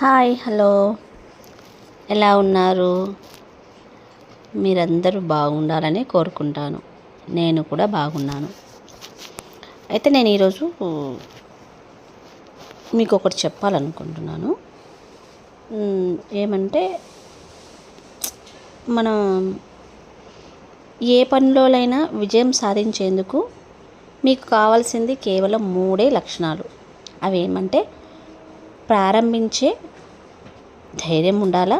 Hi hello ఎలా ఉన్నారు? మీరందరూ బాగుండాలని కోరుకుంటాను. నేను కూడా బాగున్నాను. అయితే నేను ఈరోజు మీకు ఒకటి చెప్పాలనుకుంటున్నాను. ఏమంటే మనం ఏ పనిలోనైనా విజయం సాధించేందుకు మీకు కావాల్సింది కేవలం 3 లక్షణాలు. అవి ఏమంటే ప్రారంభించే ధైర్యం ఉండాలా,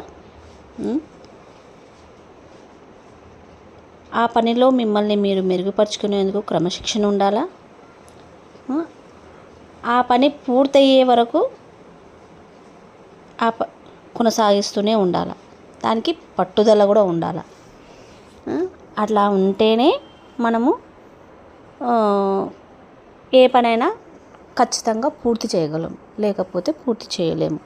ఆ పనిలో మిమ్మల్ని మీరు మెరుగుపరుచుకునేందుకు క్రమశిక్షణ ఉండాలా, ఆ పని పూర్తయ్యే వరకు కొనసాగిస్తూనే ఉండాలి. దానికి పట్టుదల కూడా ఉండాలి. అట్లా ఉంటేనే మనము ఏ పనైనా ఖచ్చితంగా పూర్తి చేయగలం, లేకపోతే పూర్తి చేయలేము.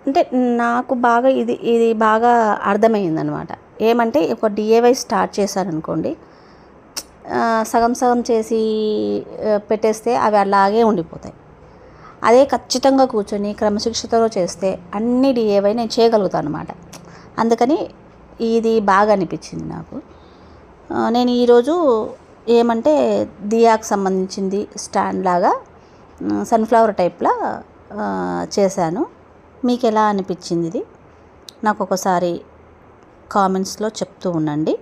అంటే నాకు బాగా ఇది బాగా అర్థమైందనమాట. ఏమంటే ఒక డిఏవై స్టార్ట్ చేశారనుకోండి, సగం సగం చేసి పెట్టేస్తే అవి అలాగే ఉండిపోతాయి. అదే ఖచ్చితంగా కూర్చొని క్రమశిక్షణతో చేస్తే అన్ని డిఏవై నేను చేయగలుగుతాను అనమాట. అందుకని ఇది బాగా అనిపించింది నాకు. నేను ఈరోజు ఏమంటే దియాకు సంబంధించింది స్టాండ్ లాగా సన్ఫ్లవర్ టైప్లా చేశాను. మీకు ఎలా అనిపించింది ఇది నాకు ఒకసారి కామెంట్స్లో చెప్తూ ఉండండి.